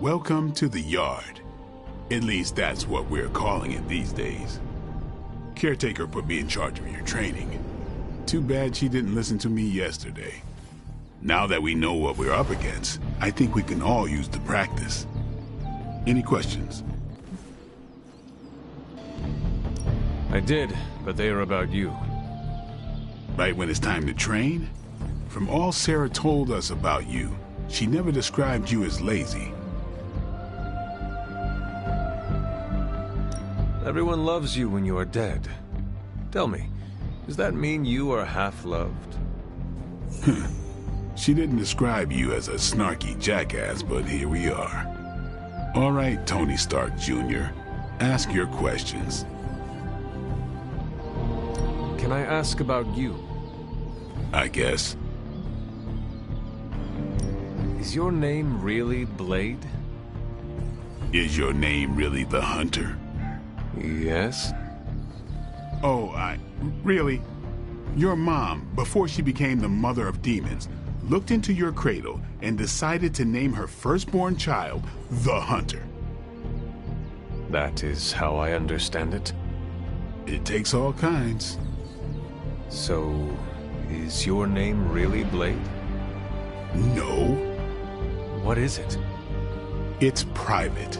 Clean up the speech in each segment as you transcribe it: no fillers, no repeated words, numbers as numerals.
Welcome to the yard. At least that's what we're calling it these days. Caretaker put me in charge of your training. Too bad she didn't listen to me yesterday. Now that we know what we're up against, I think we can all use the practice. Any questions? I did, but they are about you. Right when it's time to train? From all Sarah told us about you, she never described you as lazy. Everyone loves you when you are dead. Tell me, does that mean you are half-loved? She didn't describe you as a snarky jackass, but here we are. All right, Tony Stark Jr., ask your questions. Can I ask about you? I guess. Is your name really Blade? Is your name really the Hunter? Yes. Oh, really? Your mom, before she became the mother of demons, looked into your cradle and decided to name her firstborn child the Hunter. That is how I understand it. It takes all kinds. So, is your name really Blade? No. What is it? It's private.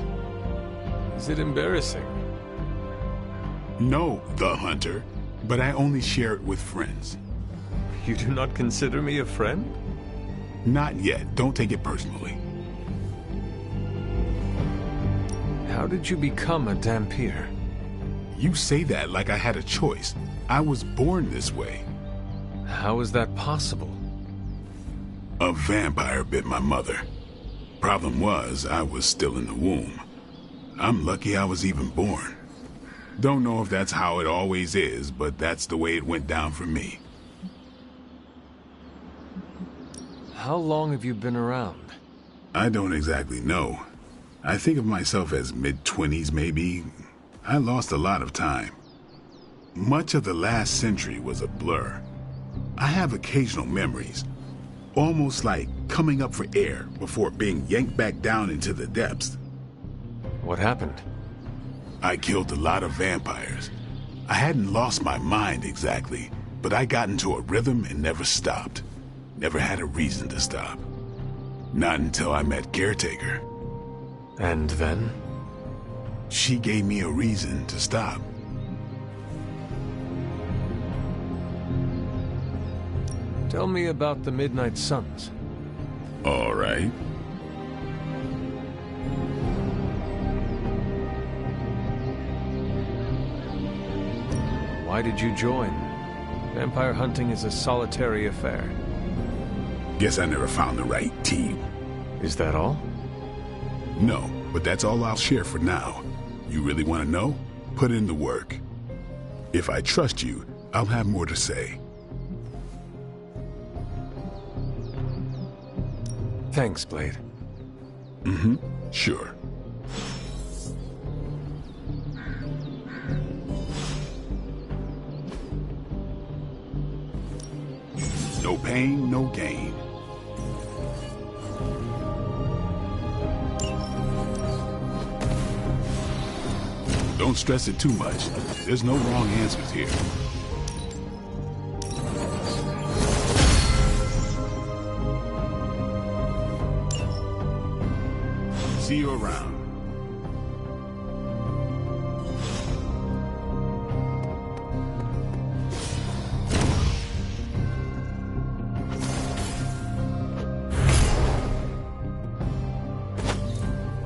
Is it embarrassing? No, the Hunter, but I only share it with friends. You do not consider me a friend? Not yet. Don't take it personally. How did you become a Dhampir? You say that like I had a choice. I was born this way. How is that possible? A vampire bit my mother. Problem was, I was still in the womb. I'm lucky I was even born. Don't know if that's how it always is, but that's the way it went down for me. How long have you been around? I don't exactly know. I think of myself as mid-20s, maybe. I lost a lot of time. Much of the last century was a blur. I have occasional memories, almost like coming up for air before being yanked back down into the depths. What happened? I killed a lot of vampires. I hadn't lost my mind exactly, but I got into a rhythm and never stopped. Never had a reason to stop. Not until I met Caretaker. And then? She gave me a reason to stop. Tell me about the Midnight Suns. All right. Why did you join? Vampire hunting is a solitary affair. Guess I never found the right team. Is that all? No, but that's all I'll share for now. You really want to know? Put in the work. If I trust you, I'll have more to say. Thanks, Blade. Mm-hmm. Sure. No pain, no gain. Don't stress it too much. There's no wrong answers here. See you around.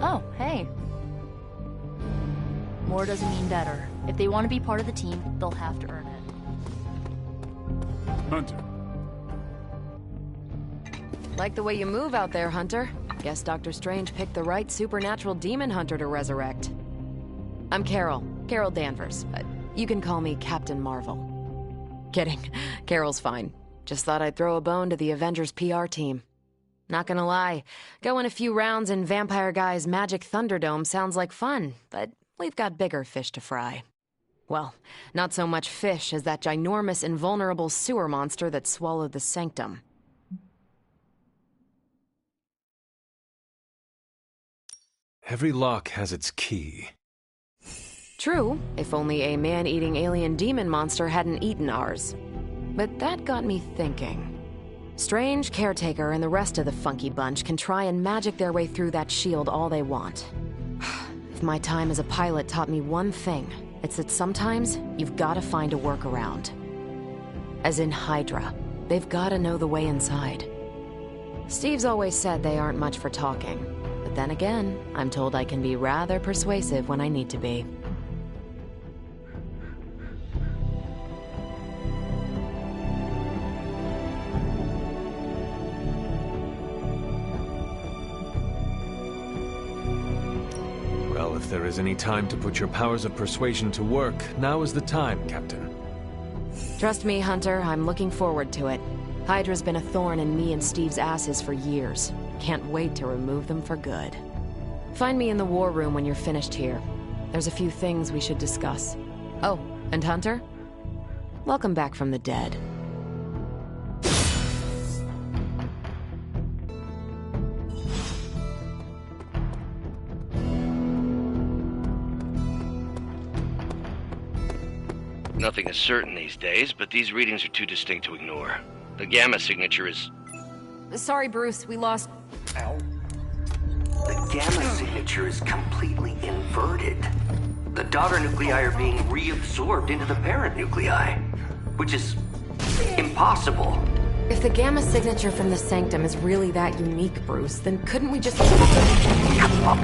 Oh, hey. More doesn't mean better. If they want to be part of the team, they'll have to earn it. Hunter. Like the way you move out there, Hunter. Guess Dr. Strange picked the right supernatural demon hunter to resurrect. I'm Carol Danvers, but you can call me Captain Marvel. Kidding, Carol's fine. Just thought I'd throw a bone to the Avengers PR team. Not gonna lie, going a few rounds in Vampire Guy's Magic Thunderdome sounds like fun, but we've got bigger fish to fry. Well, not so much fish as that ginormous invulnerable sewer monster that swallowed the Sanctum. Every lock has its key. True, if only a man-eating alien demon monster hadn't eaten ours. But that got me thinking. Strange, Caretaker, and the rest of the funky bunch can try and magic their way through that shield all they want. If my time as a pilot taught me one thing, it's that sometimes you've got to find a workaround. As in Hydra, they've got to know the way inside. Steve's always said they aren't much for talking, but then again, I'm told I can be rather persuasive when I need to be. Well, if there is any time to put your powers of persuasion to work, now is the time, Captain. Trust me, Hunter, I'm looking forward to it. Hydra's been a thorn in me and Steve's asses for years. Can't wait to remove them for good. Find me in the war room when you're finished here. There's a few things we should discuss. Oh, and Hunter? Welcome back from the dead. Nothing is certain these days, but these readings are too distinct to ignore. The gamma signature is... Sorry, Bruce, we lost... Ow. The gamma signature is completely inverted. The daughter nuclei are being reabsorbed into the parent nuclei, which is impossible. If the gamma signature from the Sanctum is really that unique, Bruce, then couldn't we just...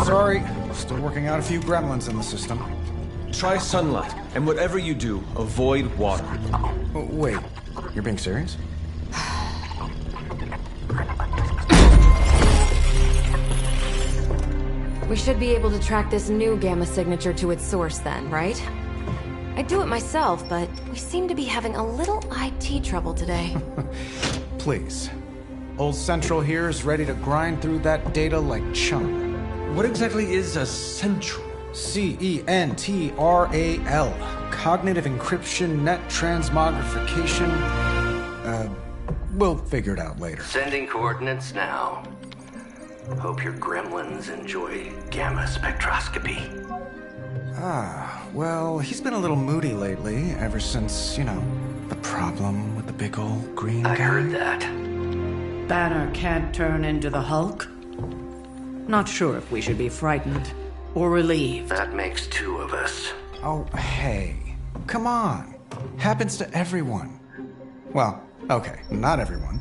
Sorry, still working out a few gremlins in the system. Try sunlight, and whatever you do, avoid water. Oh, wait, you're being serious? We should be able to track this new gamma signature to its source then, right? I'd do it myself, but we seem to be having a little IT trouble today. Please. Old Central here is ready to grind through that data like chum. What exactly is a central? CENTRAL. Cognitive Encryption Net Transmogrification. We'll figure it out later. Sending coordinates now. Hope your gremlins enjoy gamma spectroscopy. Well, he's been a little moody lately, ever since, you know, the problem with the big old green guy. I heard that. Banner can't turn into the Hulk? Not sure if we should be frightened or relieved. That makes two of us. Oh, hey. Come on. Happens to everyone. Well, okay, not everyone.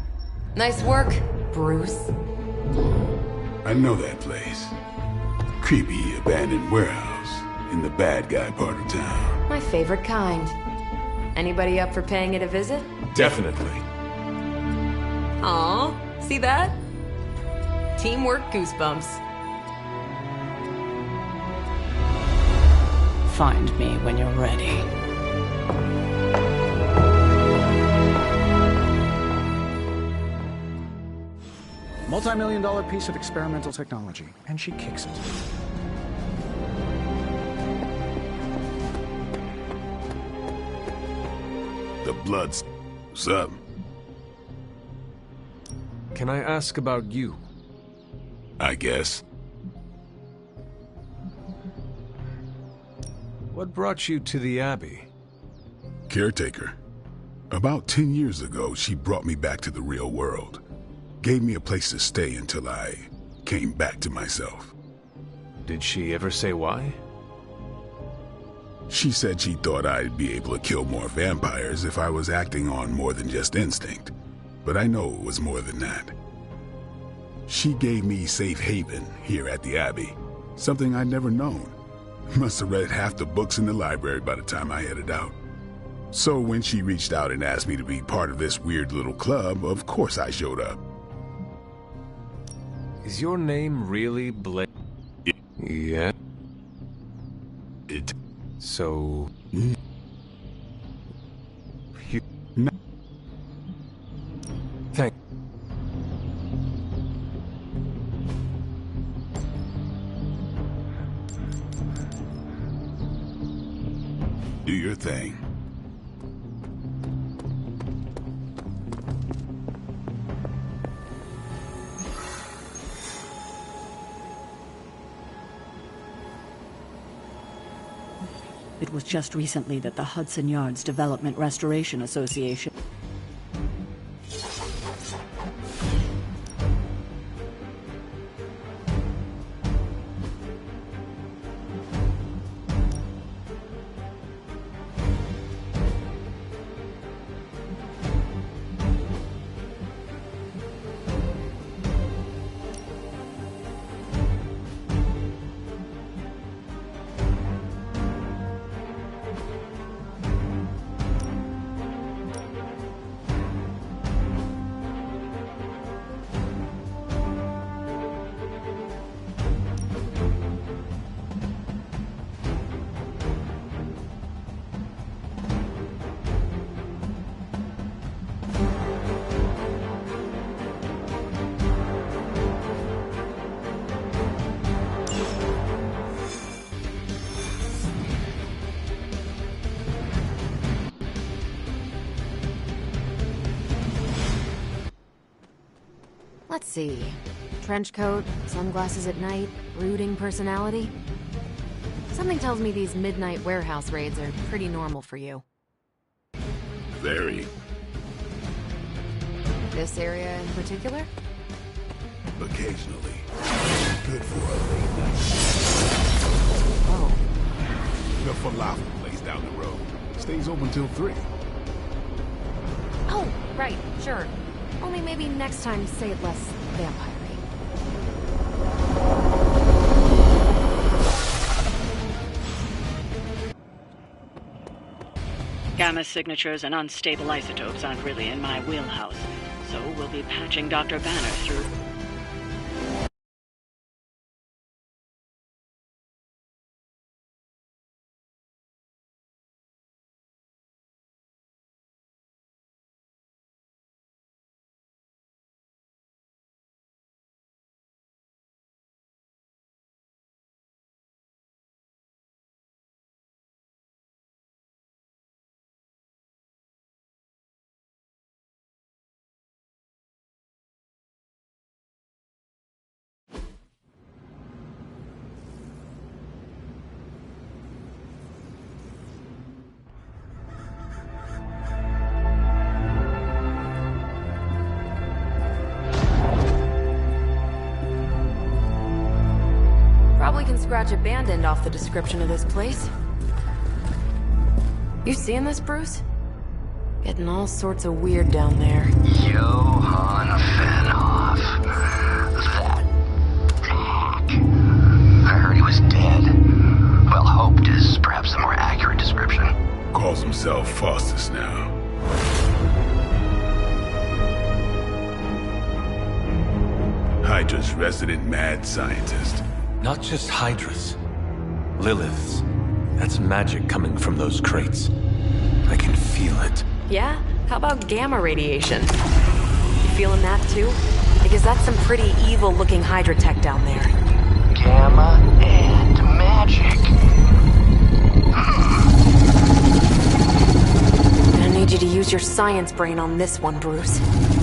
Nice work, Bruce. I know that place. Creepy abandoned warehouse in the bad guy part of town. My favorite kind. Anybody up for paying it a visit? Definitely. Aw, see that? Teamwork goosebumps. Find me when you're ready. Multi-million-dollar piece of experimental technology, and she kicks it. The blood's... What's up? Can I ask about you? I guess. What brought you to the Abbey? Caretaker. About 10 years ago, she brought me back to the real world. Gave me a place to stay until I came back to myself. Did she ever say why? She said she thought I'd be able to kill more vampires if I was acting on more than just instinct. But I know it was more than that. She gave me safe haven here at the Abbey, something I'd never known. Must have read half the books in the library by the time I headed out. So when she reached out and asked me to be part of this weird little club, of course I showed up. Is your name really Blake? Yeah. It... So... You... Thank... Do your thing. It was just recently that the Hudson Yards Development Restoration Association... Let's see. Trench coat, sunglasses at night, brooding personality. Something tells me these midnight warehouse raids are pretty normal for you. Very. This area in particular? Occasionally. Good for a late night. Oh. The falafel place down the road. Stays open till 3. Oh, right, sure. Only maybe next time say it less vampire-y. Gamma signatures and unstable isotopes aren't really in my wheelhouse, so we'll be patching Dr. Banner through... Probably can scratch abandoned off the description of this place. You seeing this, Bruce? Getting all sorts of weird down there. Johann Fenhoff. That hack. I heard he was dead. Well, hoped is perhaps the more accurate description. Calls himself Faustus now. Hydra's resident mad scientist. Not just Hydras. Liliths. That's magic coming from those crates. I can feel it. Yeah? How about gamma radiation? You feeling that too? Because that's some pretty evil-looking Hydra tech down there. Gamma and magic. I need you to use your science brain on this one, Bruce.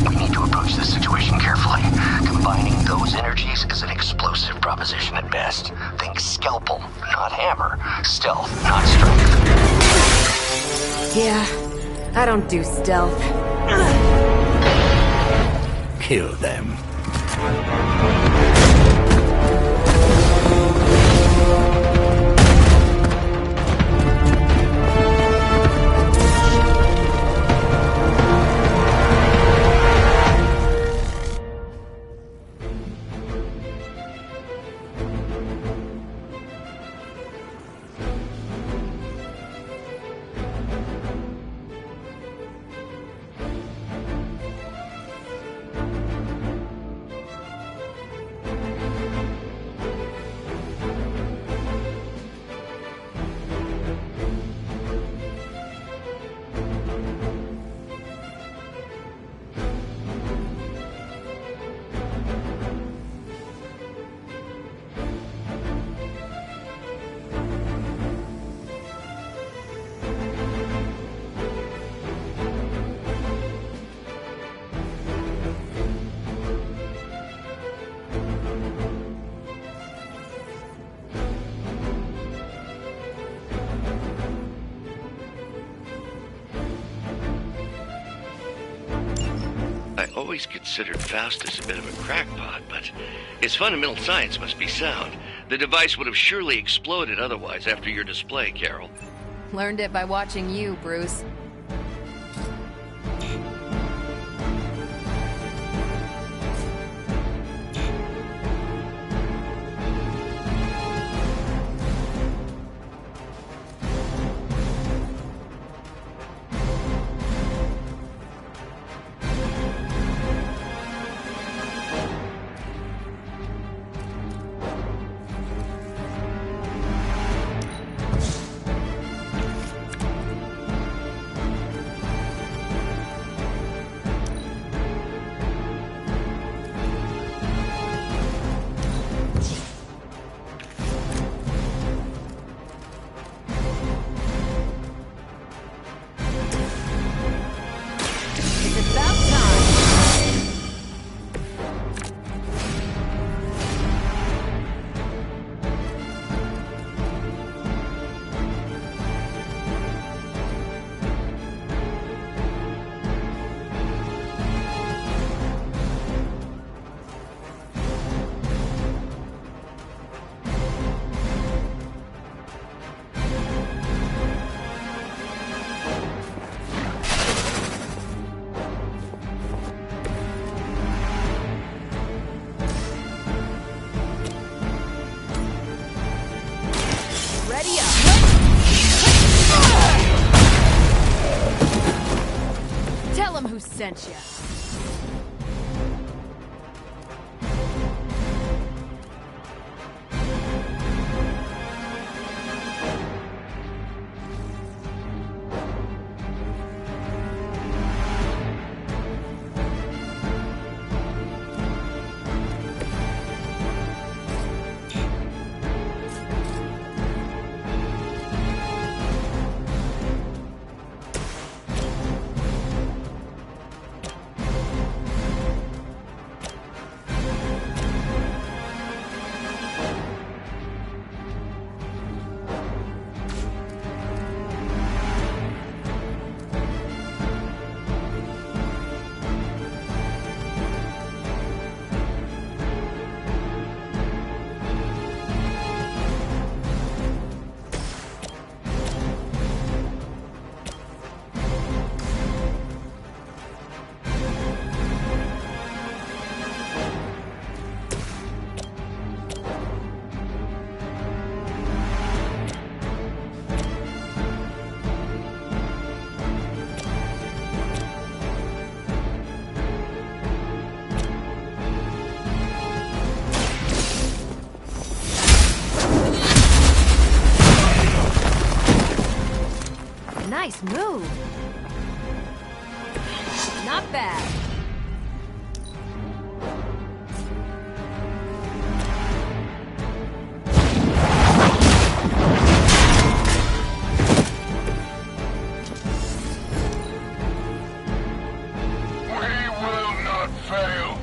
We need to approach this situation carefully. Combining those energies is an explosive proposition at best. Think scalpel, not hammer. Stealth, not strength. Yeah, I don't do stealth. Kill them. always considered Faustus a bit of a crackpot, but his fundamental science must be sound. The device would have surely exploded otherwise after your display, Carol. Learned it by watching you, Bruce. Tell him who sent you. Nice move. Not bad. We will not fail.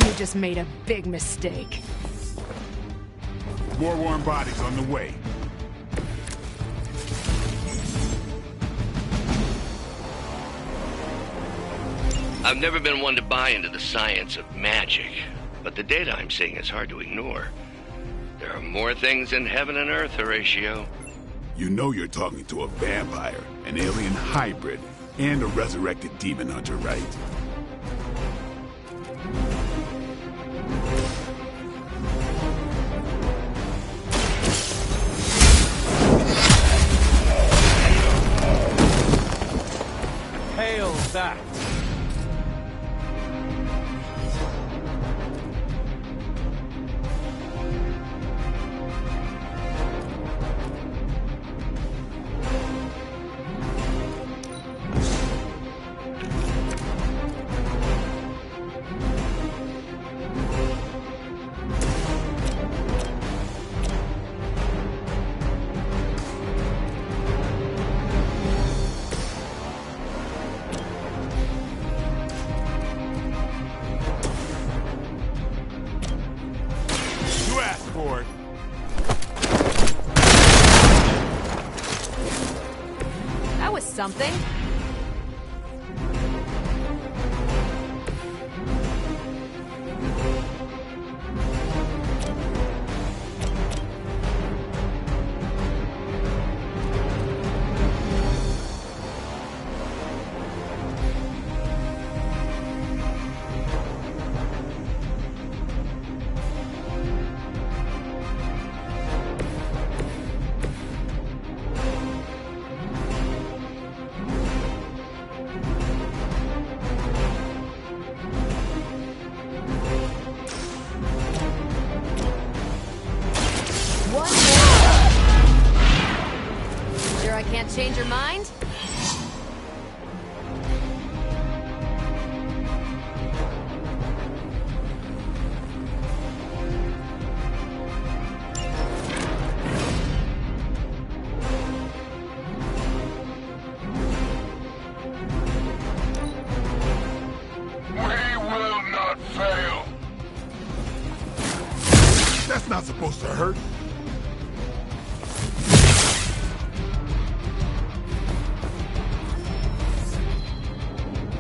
You just made a big mistake. More warm bodies on the way. I've never been one to buy into the science of magic, but the data I'm seeing is hard to ignore. There are more things in heaven and earth, Horatio. You know you're talking to a vampire, an alien hybrid, and a resurrected demon hunter, right? Hail that! something. Can't change your mind? We will not fail. That's not supposed to hurt.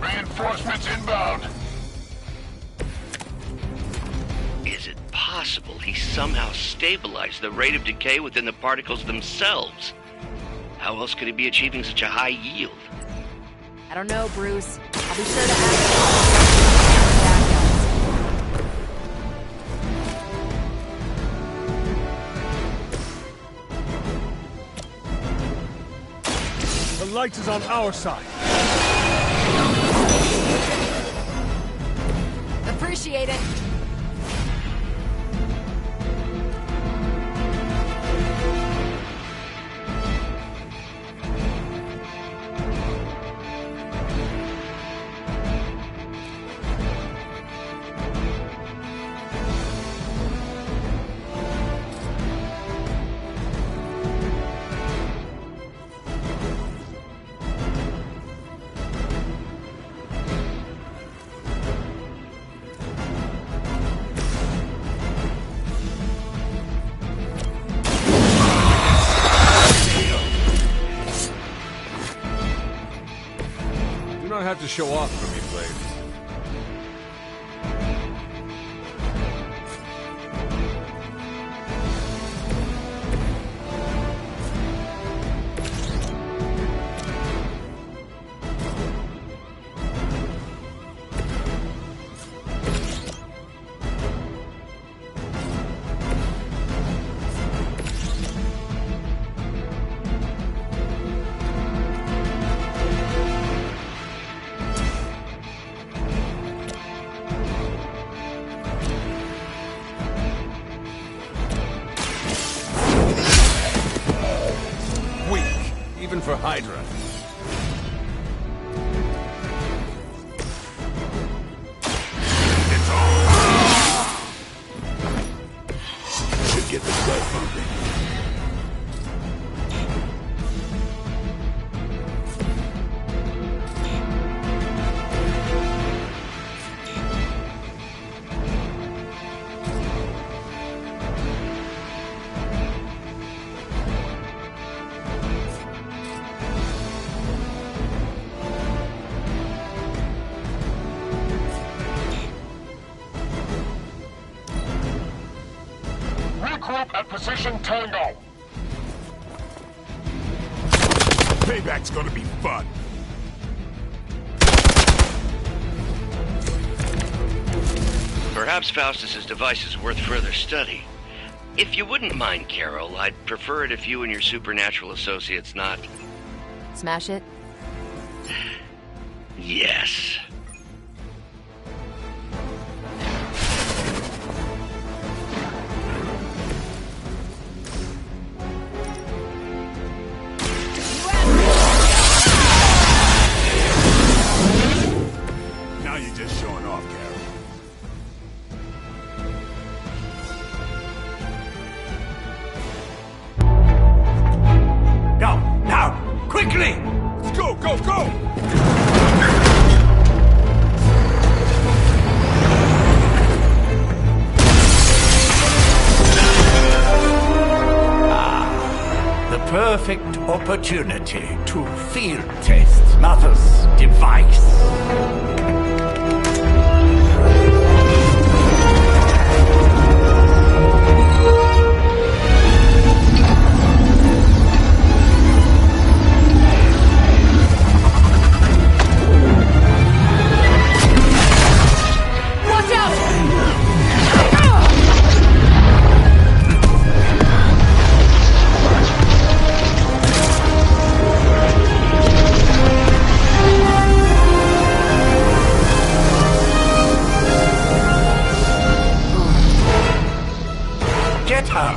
Reinforcements inbound. Is it possible he somehow stabilized the rate of decay within the particles themselves? How else could he be achieving such a high yield? I don't know, Bruce. I'll be sure to ask The light is on our side. Appreciate it. You don't have to show off for me, Blade. Even for Hydra. Should get the blood pumping. Regroup at position Tango. Payback's gonna be fun. Perhaps Faustus's device is worth further study. If you wouldn't mind, Carol, I'd prefer it if you and your supernatural associates not... Smash it? Yes. Now you're just showing off, Carol. Go! Now! Quickly! Let's go, go, go! The perfect opportunity to field test Mother's device. Watch out! Get her!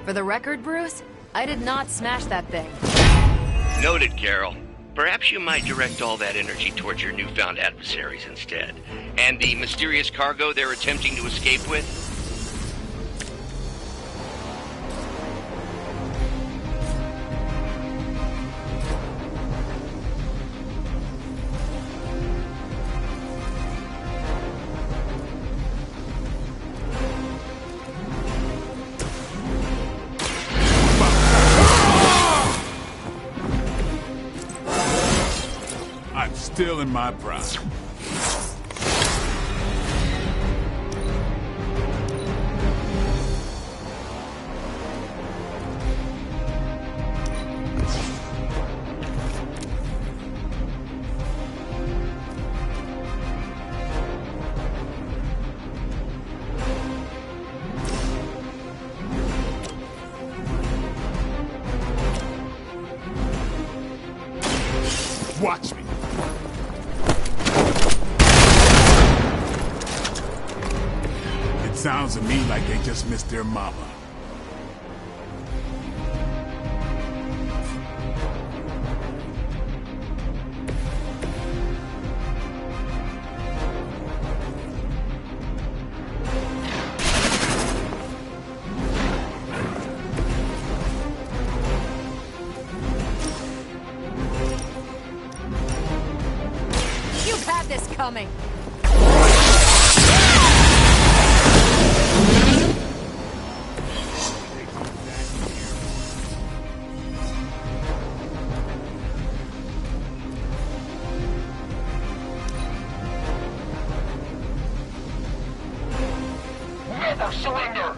For the record, Bruce, I did not smash that thing. Noted, Carol. Perhaps you might direct all that energy towards your newfound adversaries instead. And the mysterious cargo they're attempting to escape with? I'm still in my prime. Watch me. It sounds to me like they just missed their mama. You had this coming. Never surrender!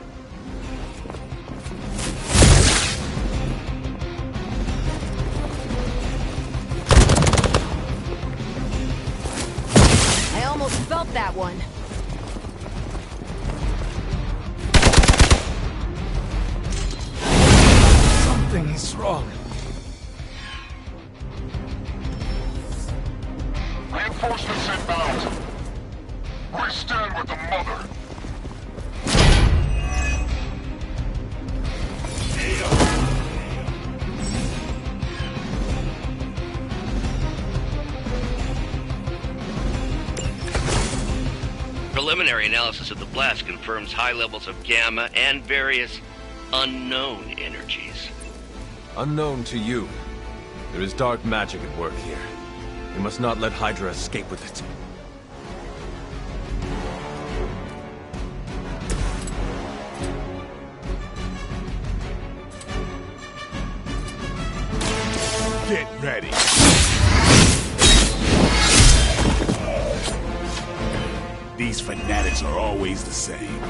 I almost felt that one. Something is wrong. Reinforcements inbound. We stand with the mother. Preliminary analysis of the blast confirms high levels of gamma and various unknown energies. Unknown to you. There is dark magic at work here. We must not let Hydra escape with it. Get ready. These fanatics are always the same.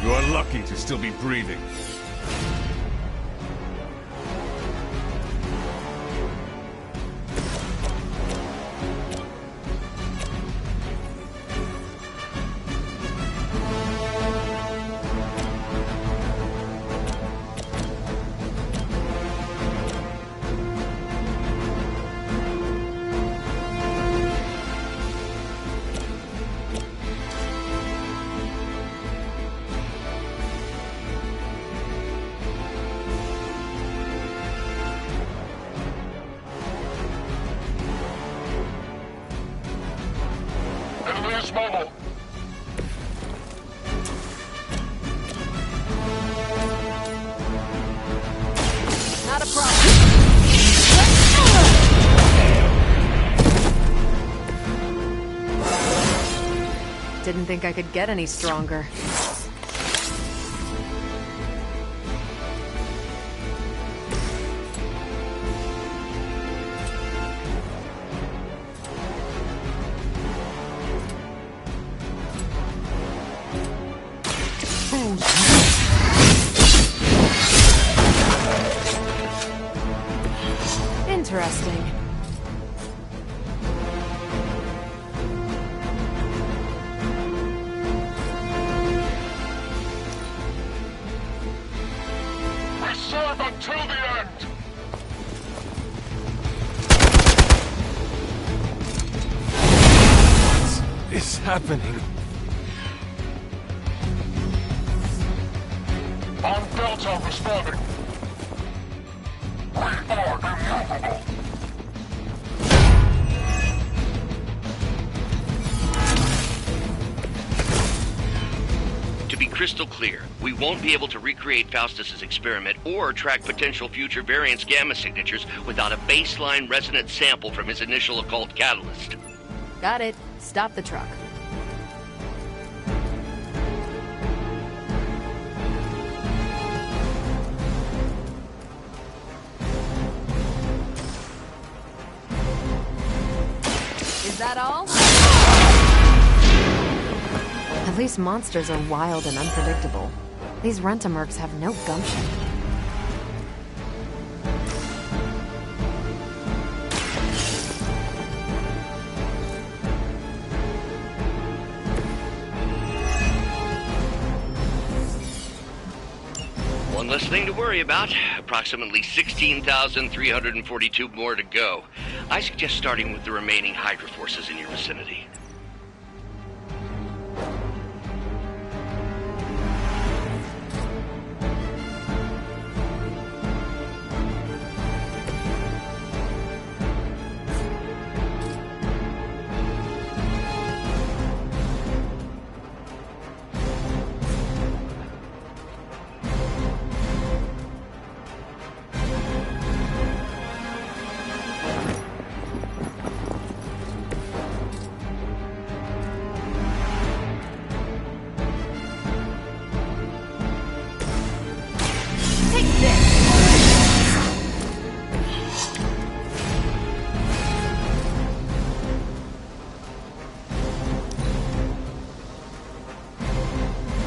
You're lucky to still be breathing. Mobile. Not a problem. Didn't think I could get any stronger. Interesting. We serve until the end. What is happening? On Delta responding. We are immovable. To be crystal clear, we won't be able to recreate Faustus's experiment or track potential future variance gamma signatures without a baseline resonance sample from his initial occult catalyst. Got it. Stop the truck. Is that all? At least monsters are wild and unpredictable. These Rent-A-Mercs have no gumption. One less thing to worry about. Approximately 16,342 more to go. I suggest starting with the remaining Hydra forces in your vicinity.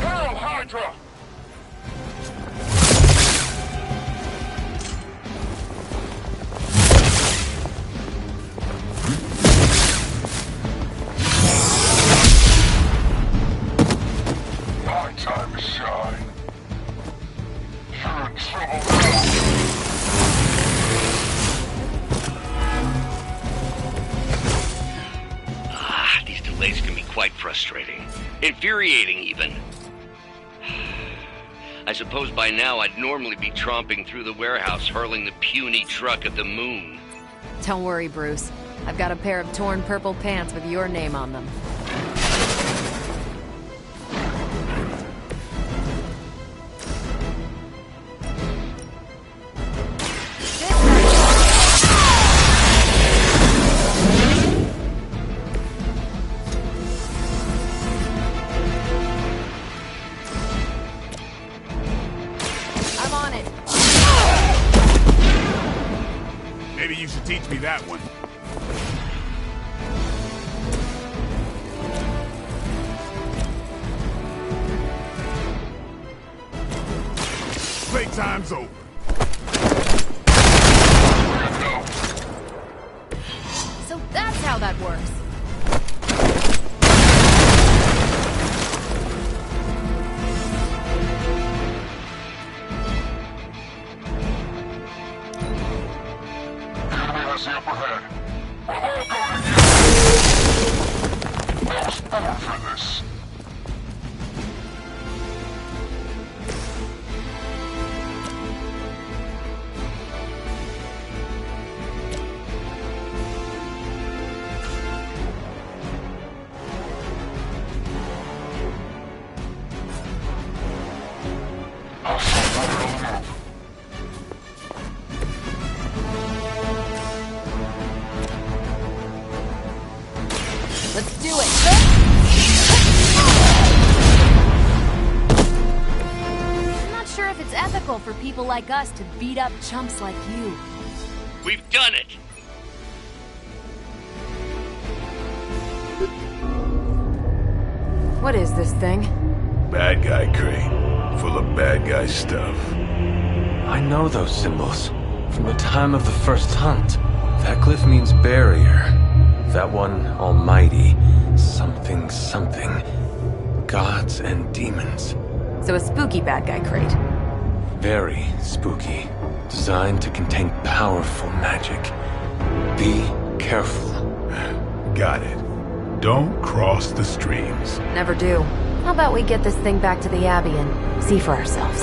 Hail Hydra! My time to shine. You're in trouble now. These delays can be quite frustrating. Infuriating, even. I suppose by now I'd normally be tromping through the warehouse hurling the puny truck at the moon. Don't worry, Bruce. I've got a pair of torn purple pants with your name on them. I'm on it. Maybe you should teach me that one. time's over. So that's how that works. Enemy has the upper hand. Almost born for this. Let's do it! I'm not sure if it's ethical for people like us to beat up chumps like you. We've done it! What is this thing? Bad guy crate. Full of bad guy stuff. I know those symbols from the time of the first hunt. That glyph means barrier. That one, almighty. Something, something. Gods and demons. So a spooky bad guy crate. Very spooky. Designed to contain powerful magic. Be careful. Got it. Don't cross the streams. Never do. How about we get this thing back to the Abbey and see for ourselves?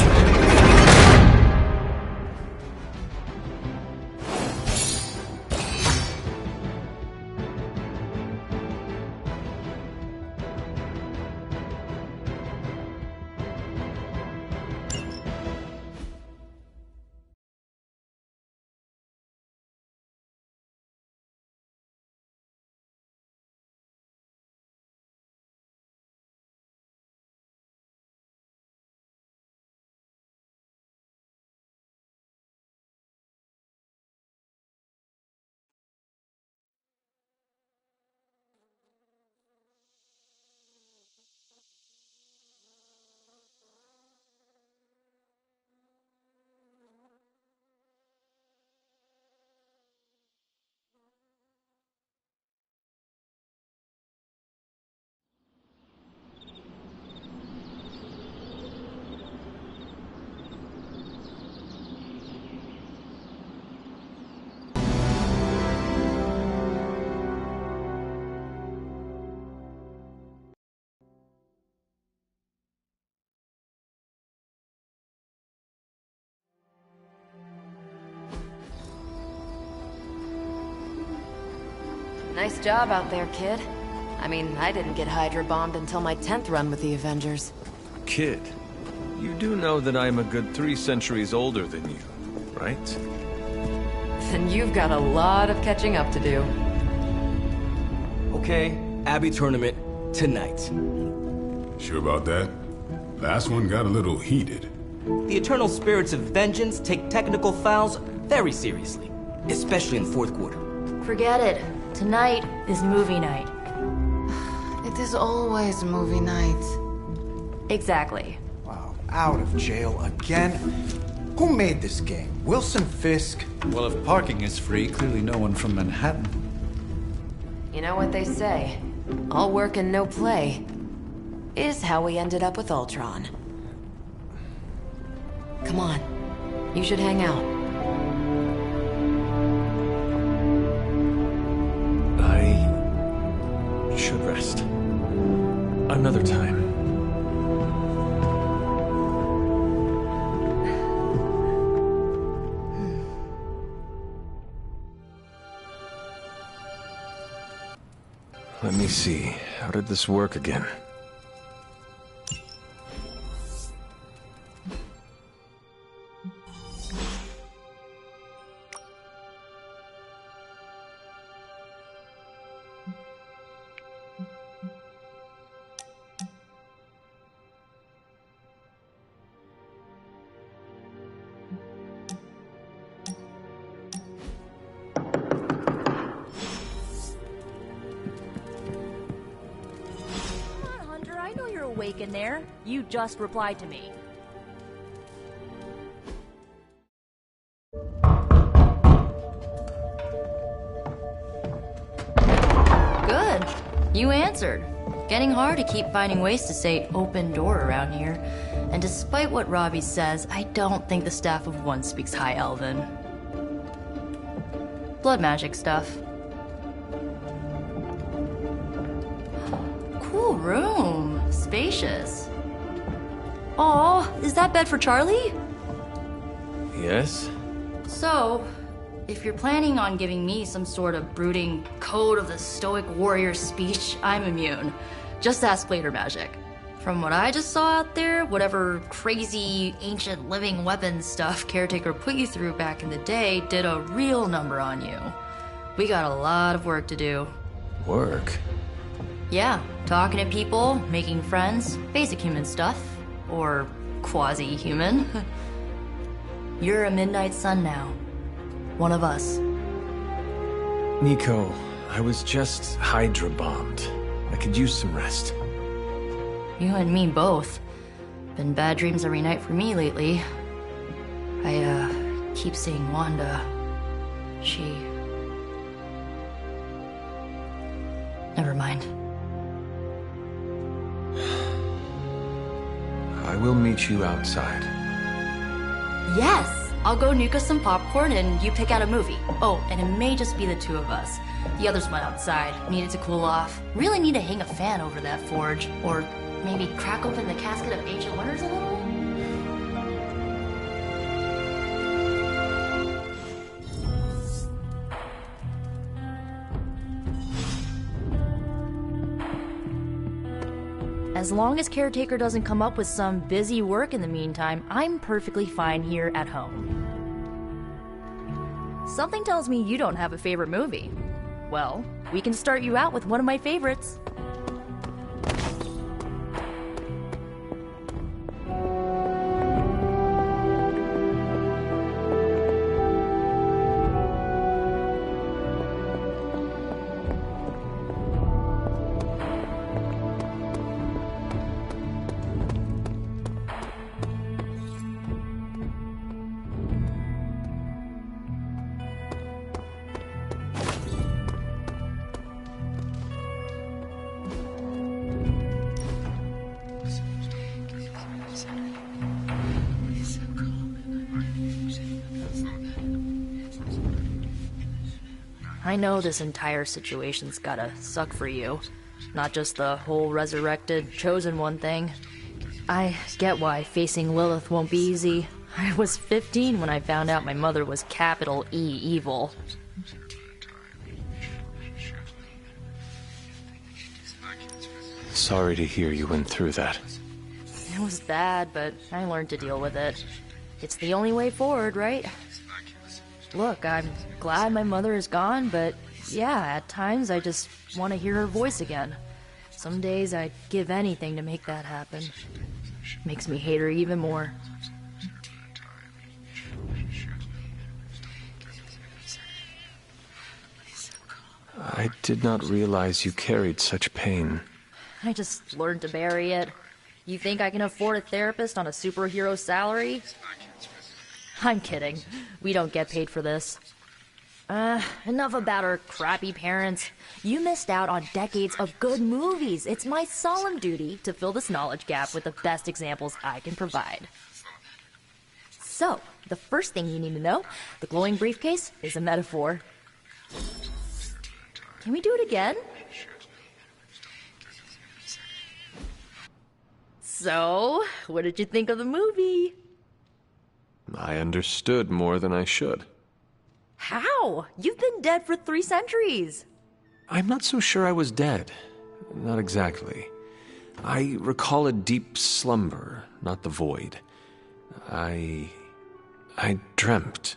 Nice job out there, kid. I mean, I didn't get Hydra bombed until my 10th run with the Avengers. Kid, you do know that I'm a good 3 centuries older than you, right? Then you've got a lot of catching up to do. Okay, Abbey tournament tonight. Sure about that? Last one got a little heated. The Eternal Spirits of Vengeance take technical fouls very seriously, especially in fourth quarter. Forget it. Tonight is movie night. It is always movie night. Exactly. Wow, out of jail again? Who made this game? Wilson Fisk? Well, if parking is free, clearly no one from Manhattan. You know what they say? All work and no play is how we ended up with Ultron. Come on. You should hang out. I should rest. Another time. Let me see. How did this work again? Awake in there. You just replied to me. You answered. Getting hard to keep finding ways to say open door around here. And despite what Robbie says, I don't think the staff of One speaks High Elven. Blood magic stuff. Cool room. Spacious. Aw, is that bed for Charlie? Yes? So, if you're planning on giving me some sort of brooding code of the stoic warrior speech, I'm immune. Just ask later, Magic. From what I just saw out there, whatever crazy ancient living weapons stuff Caretaker put you through back in the day did a real number on you. We got a lot of work to do. Work? Yeah, talking to people, making friends, basic human stuff. Or quasi-human. You're a Midnight Sun now. One of us. Nico, I was just Hydra bombed. I could use some rest. You and me both. Been bad dreams every night for me lately. I, keep seeing Wanda. She... Never mind. I will meet you outside. Yes! I'll go nuke us some popcorn and you pick out a movie. Oh, and it may just be the two of us. The others went outside, needed to cool off. Really need to hang a fan over that forge. Or maybe crack open the casket of Ancient Wonders a little? As long as Caretaker doesn't come up with some busy work in the meantime, I'm perfectly fine here at home. Something tells me you don't have a favorite movie. Well, we can start you out with one of my favorites. I know this entire situation's gotta suck for you. Not just the whole resurrected, chosen one thing. I get why facing Lilith won't be easy. I was 15 when I found out my mother was capital E evil. Sorry to hear you went through that. It was bad, but I learned to deal with it. It's the only way forward, right? Look, I'm glad my mother is gone, but yeah, at times I just want to hear her voice again. Some days I'd give anything to make that happen. Makes me hate her even more. I did not realize you carried such pain. I just learned to bury it. You think I can afford a therapist on a superhero salary? I'm kidding. We don't get paid for this. Enough about our crappy parents. You missed out on decades of good movies. It's my solemn duty to fill this knowledge gap with the best examples I can provide. So, the first thing you need to know, the glowing briefcase is a metaphor. Can we do it again? So, what did you think of the movie? I understood more than I should. How? You've been dead for 3 centuries. I'm not so sure I was dead. Not exactly. I recall a deep slumber, not the void. I dreamt.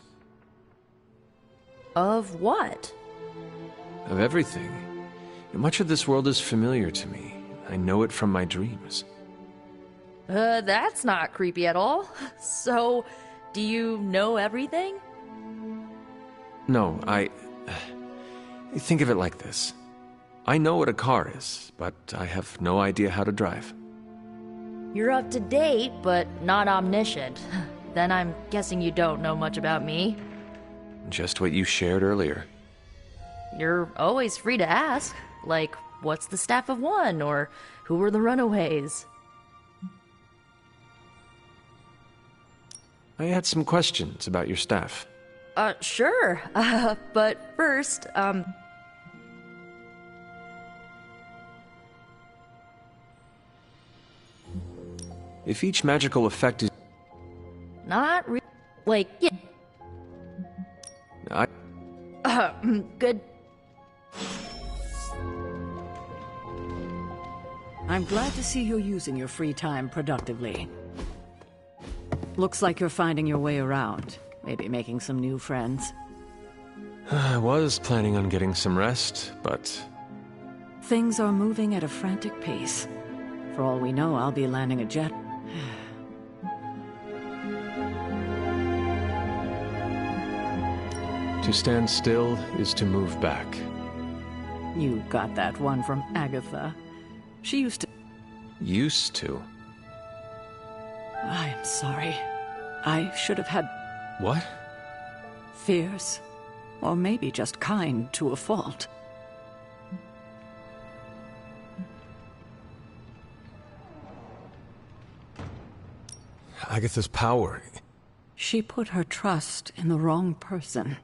Of what? Of everything. Much of this world is familiar to me. I know it from my dreams. That's not creepy at all. So, do you know everything? No, think of it like this. I know what a car is, but I have no idea how to drive. You're up to date, but not omniscient. Then I'm guessing you don't know much about me. Just what you shared earlier. You're always free to ask. Like, what's the Staff of One, or who were the Runaways? I had some questions about your staff. Sure. But first, If each magical effect is... not like, yeah. Good. I'm glad to see you're using your free time productively. Looks like you're finding your way around. Maybe making some new friends. I was planning on getting some rest, but... Things are moving at a frantic pace. For all we know, I'll be landing a jet. To stand still is to move back. You got that one from Agatha. She used to... Used to? I am sorry. I should have had... What? Fierce. Or maybe just kind to a fault. Agatha's power... She put her trust in the wrong person.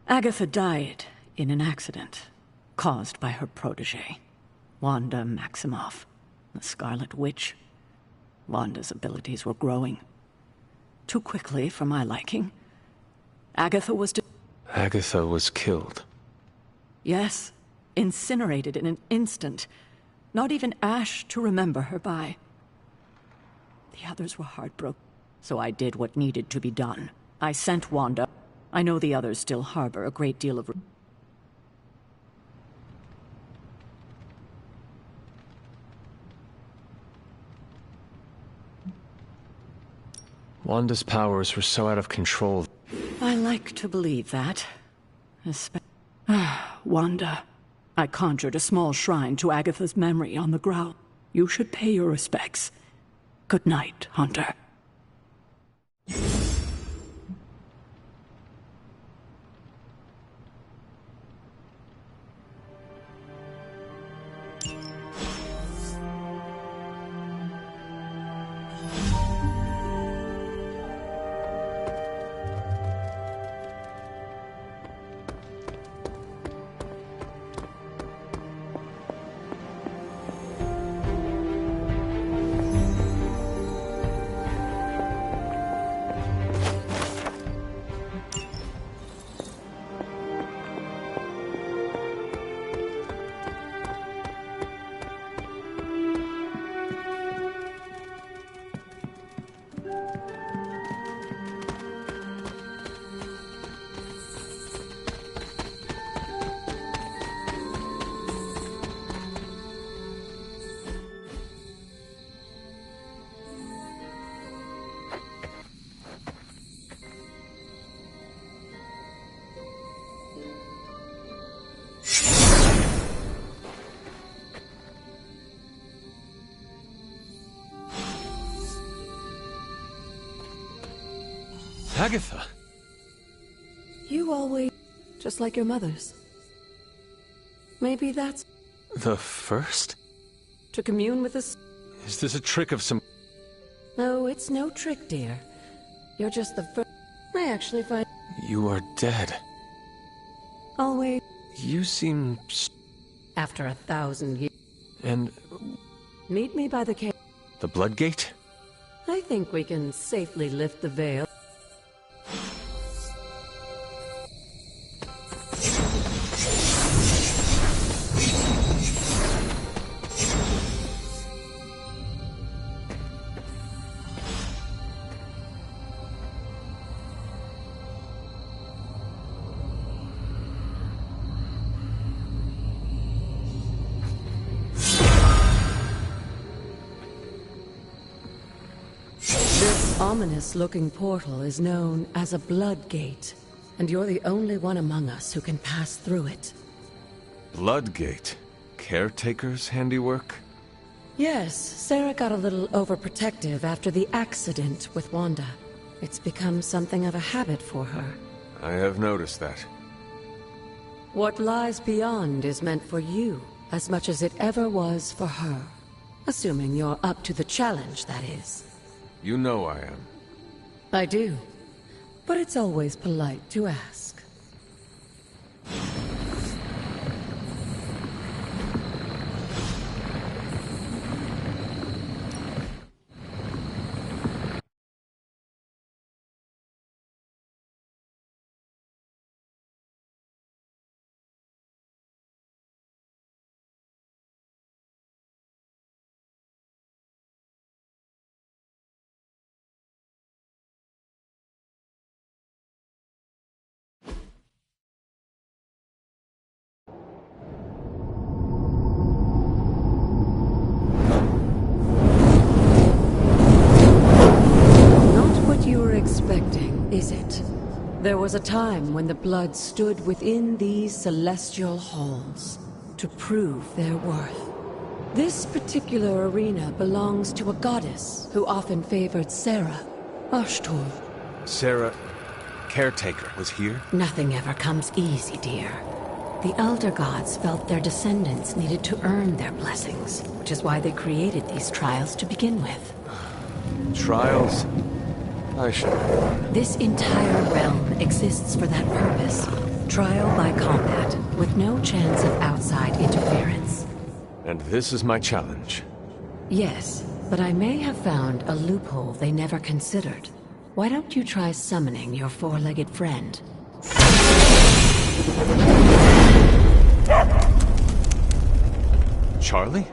Agatha died in an accident caused by her protege, Wanda Maximoff, the Scarlet Witch. Wanda's abilities were growing. Too quickly for my liking. Agatha was killed. Yes, incinerated in an instant. Not even ash to remember her by. The others were heartbroken, so I did what needed to be done. I sent Wanda. I know the others still harbor a great deal of... Wanda's powers were so out of control. I like to believe that. Wanda. I conjured a small shrine to Agatha's memory on the ground. You should pay your respects. Good night, Hunter. Agatha! You always... just like your mother's. Maybe that's... The first? To commune with us? Is this a trick of some... No, it's no trick, dear. You're just the first... I actually find... You are dead. Always... You seem... After 1,000 years... And... Meet me by the cave. The Bloodgate? I think we can safely lift the veil. Ominous-looking portal is known as a Bloodgate, and you're the only one among us who can pass through it. Bloodgate? Caretaker's handiwork? Yes, Sarah got a little overprotective after the accident with Wanda. It's become something of a habit for her. I have noticed that. What lies beyond is meant for you, as much as it ever was for her. Assuming you're up to the challenge, that is. You know I am. I do. But it's always polite to ask. Is it? There was a time when the blood stood within these celestial halls to prove their worth. This particular arena belongs to a goddess who often favored Sarah, Ashtur. Sarah, caretaker, was here? Nothing ever comes easy, dear. The Elder Gods felt their descendants needed to earn their blessings, which is why they created these trials to begin with. Trials? I should. This entire realm exists for that purpose. Trial by combat, with no chance of outside interference. And this is my challenge. Yes, but I may have found a loophole they never considered. Why don't you try summoning your four-legged friend? Charlie?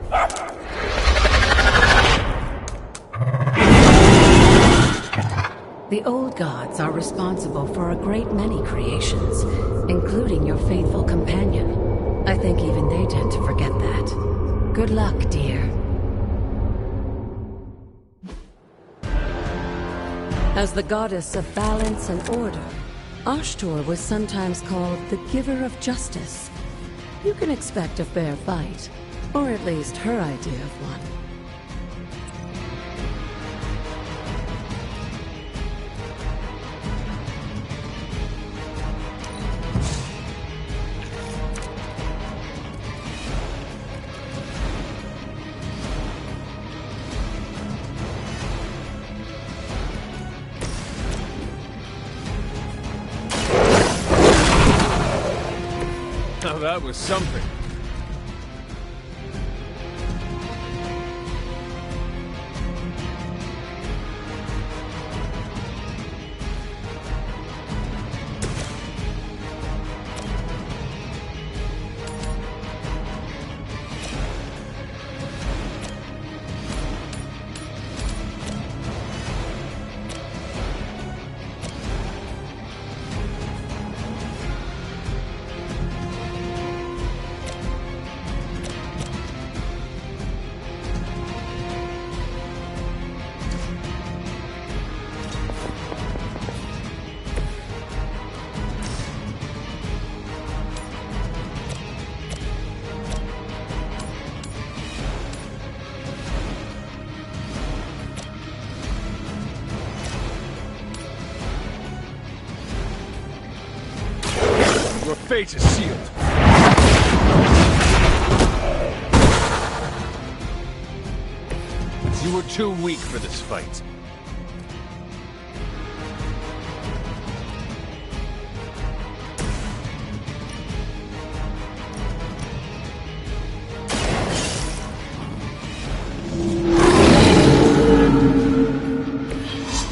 The old gods are responsible for a great many creations, including your faithful companion. I think even they tend to forget that. Good luck, dear. As the goddess of balance and order, Ashtur was sometimes called the giver of justice. You can expect a fair fight, or at least her idea of one. Now that was something. Your fate is sealed. You were too weak for this fight.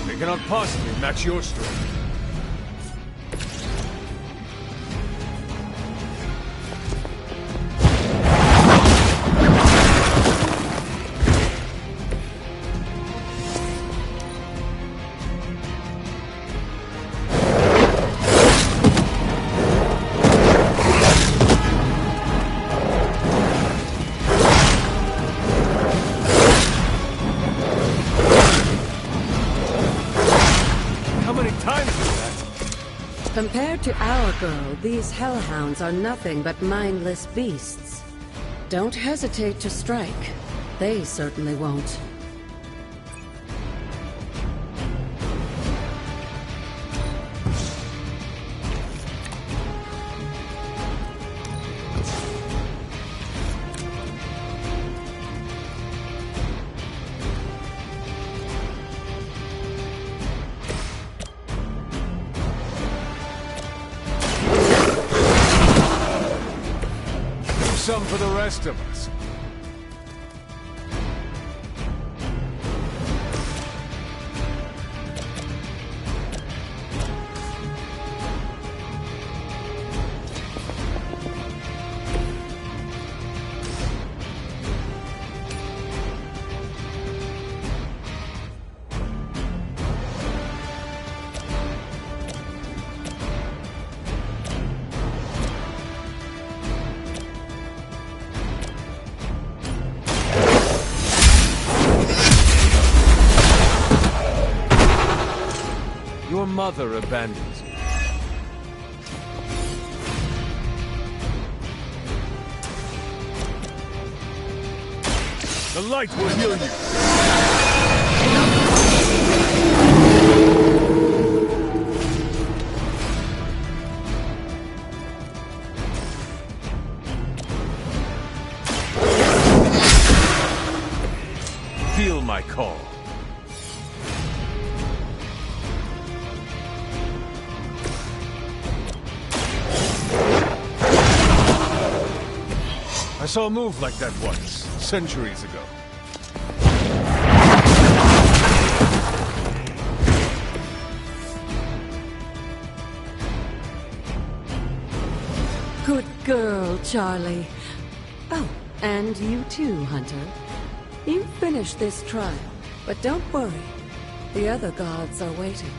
They cannot possibly match your strength. Compared to our girl, these hellhounds are nothing but mindless beasts. Don't hesitate to strike. They certainly won't. some for the rest of us. Your mother abandons you. The light will heal you. Feel my call. I saw a move like that once, centuries ago. Good girl, Charlie. Oh, and you too, Hunter. You finished this trial, but don't worry. The other gods are waiting.